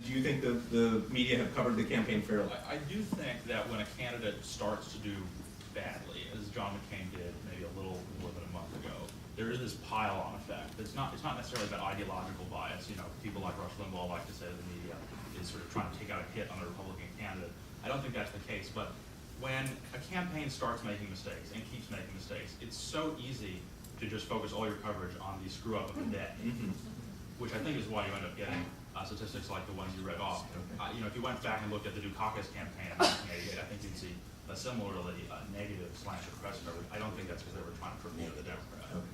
Do you think the media have covered the campaign fairly? I do think that when a candidate starts to do badly, as John McCain did maybe a little more than a month ago, there is this pile-on effect. It's not necessarily about ideological bias. You know, people like Rush Limbaugh like to say that the media is sort of trying to take out a hit on a Republican candidate. I don't think that's the case, but when a campaign starts making mistakes and keeps making mistakes, it's so easy to just focus all your coverage on the screw-up of the day, which I think is why you end up getting statistics like the ones you read off. You know, if you went back and looked at the Dukakis campaign in 1988, I think you'd see a similarly negative slant of press coverage. I don't think that's because they were trying to promote the Democrat. Okay.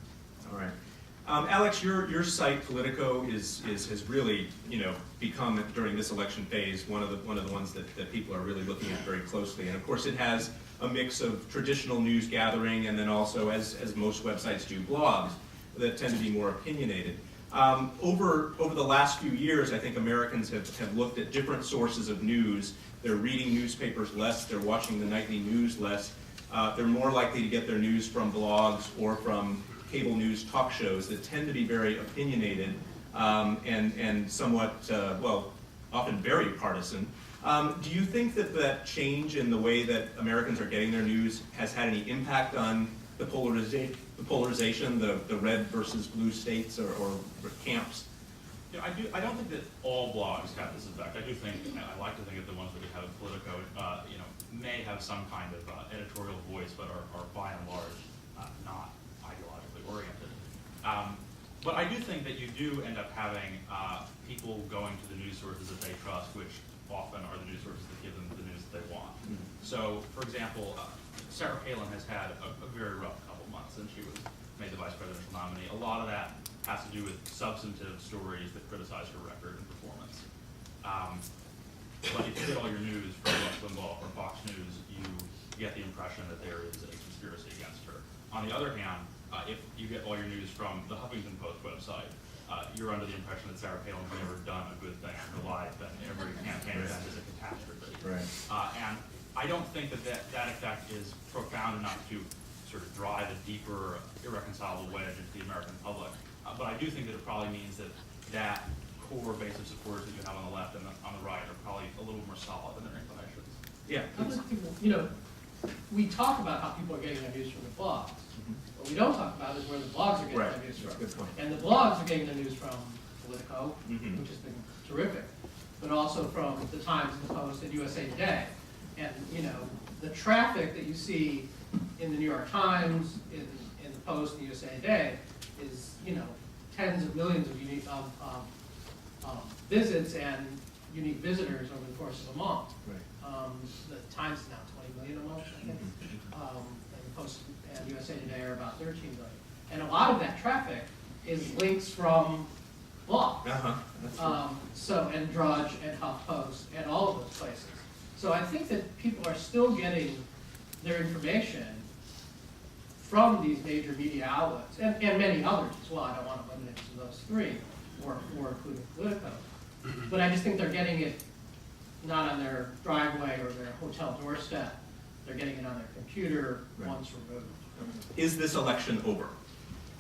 All right. Alex, your site Politico has really, you know, become during this election phase one of the ones that people are really looking at very closely. And of course, it has a mix of traditional news gathering and then also, as most websites do, blogs that tend to be more opinionated. Over the last few years, I think Americans have looked at different sources of news. They're reading newspapers less, they're watching the nightly news less. They're more likely to get their news from blogs or from cable news talk shows that tend to be very opinionated and somewhat, well, often very partisan. Do you think that change in the way that Americans are getting their news has had any impact on the polarization, the red versus blue states or camps? Yeah, I don't think that all blogs have this effect. I do think, I like to think that the ones that we have at Politico, you know, may have some kind of editorial voice, but are by and large not ideologically oriented. But I do think that you do end up having people going to the news sources that they trust, which often are the news sources that give them the news that they want. So, for example, Sarah Palin has had a very rough couple months since she was made the vice presidential nominee. A lot of that has to do with substantive stories that criticize her record and performance. But if you get all your news from Rush Limbaugh or Fox News, you get the impression that there is a conspiracy against her. On the other hand, if you get all your news from the Huffington Post website, you're under the impression that Sarah Palin has never done a good thing in her life, and every campaign event is a catastrophe. Right. And I don't think that effect is profound enough to sort of drive a deeper, irreconcilable wedge into the American public. But I do think that it probably means that core base of supporters that you have on the left and on the right are probably a little more solid in their inclinations. Yeah. You know, we talk about how people are getting their news from the blogs. What we don't talk about is where the blogs are getting their news from. Good point. And the blogs are getting their news from Politico, which has been terrific, but also from the Times and the Post and USA Today. And you know, the traffic that you see in the New York Times, in the Post, and the USA Today is, you know, tens of millions of unique visits and unique visitors over the course of a month. Right. The Times is now 20 million a month, I think. And the Post and USA Today are about 13 million. And a lot of that traffic is links from blogs. So, and Drudge and HuffPost and all of those places. So I think that people are still getting their information from these major media outlets, and many others as well. I don't want to limit it to those three, or including Politico. But I just think they're getting it not on their driveway or their hotel doorstep. They're getting it on their computer once removed. Is this election over?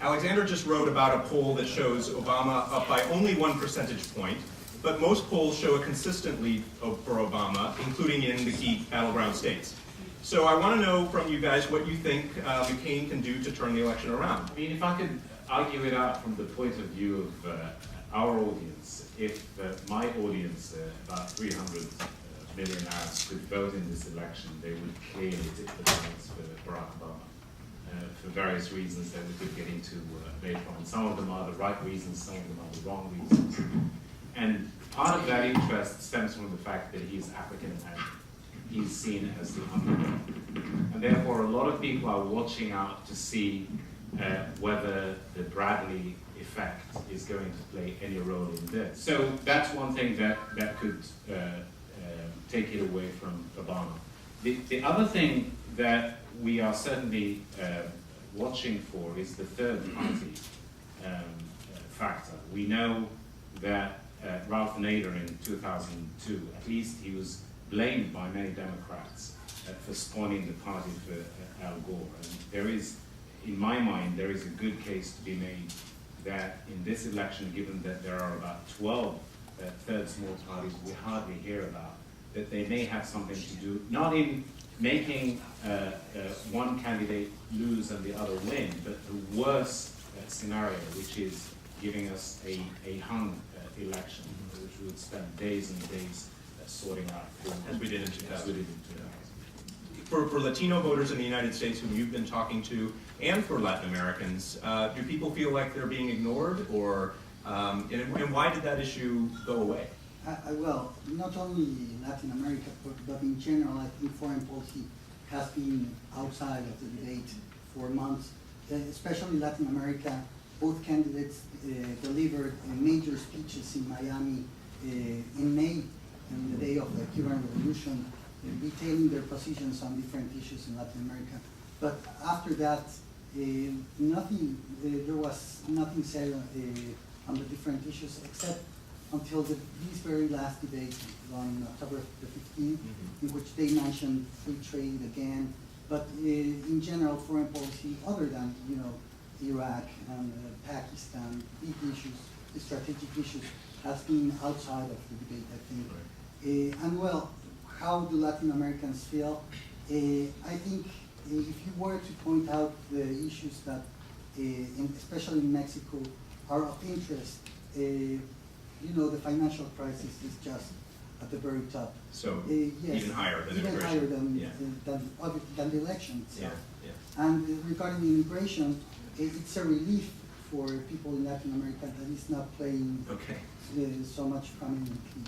Alexander just wrote about a poll that shows Obama up by only 1 percentage point, but most polls show a consistent lead for Obama, including in the key battleground states. So I want to know from you guys what you think McCain can do to turn the election around. I mean, if I could argue it out from the point of view of our audience, if my audience, about 300 million Arabs, could vote in this election, they would clearly tip the balance for Barack Obama. For various reasons that we could get into later on. Some of them are the right reasons, some of them are the wrong reasons. And part of that interest stems from the fact that he's African and he's seen as the underdog. And therefore, a lot of people are watching out to see whether the Bradley effect is going to play any role in this. So that's one thing that could take it away from Obama. The other thing that we are certainly watching for is the third party factor. We know that Ralph Nader in 2002, at least he was blamed by many Democrats for spoiling the party for Al Gore. And there is, in my mind, there is a good case to be made that in this election, given that there are about 12 third small parties we hardly hear about, that they may have something to do, not in making one candidate lose and the other win, but the worst scenario, which is giving us a hung election, which we would spend days and days sorting out. As we did in 2000. As we did in 2000. For Latino voters in the United States whom you've been talking to, and for Latin Americans, do people feel like they're being ignored, or and why did that issue go away? Well, not only in Latin America, but in general, I think foreign policy has been outside of the debate for months, especially Latin America. Both candidates delivered major speeches in Miami in May, on the day of the Cuban Revolution, detailing their positions on different issues in Latin America. But after that, there was nothing said on the different issues, except until this very last debate on October the 15th, in which they mentioned free trade again. But in general, foreign policy, other than Iraq and Pakistan, big issues, strategic issues, has been outside of the debate, I think. And well, how do Latin Americans feel? I think if you were to point out the issues that, especially in Mexico, are of interest, the financial crisis is just at the very top. So yes, even higher than even immigration. higher than, Yeah. than the election itself. Yeah. And regarding immigration, it's a relief for people in Latin America that is not playing Okay. so much prominently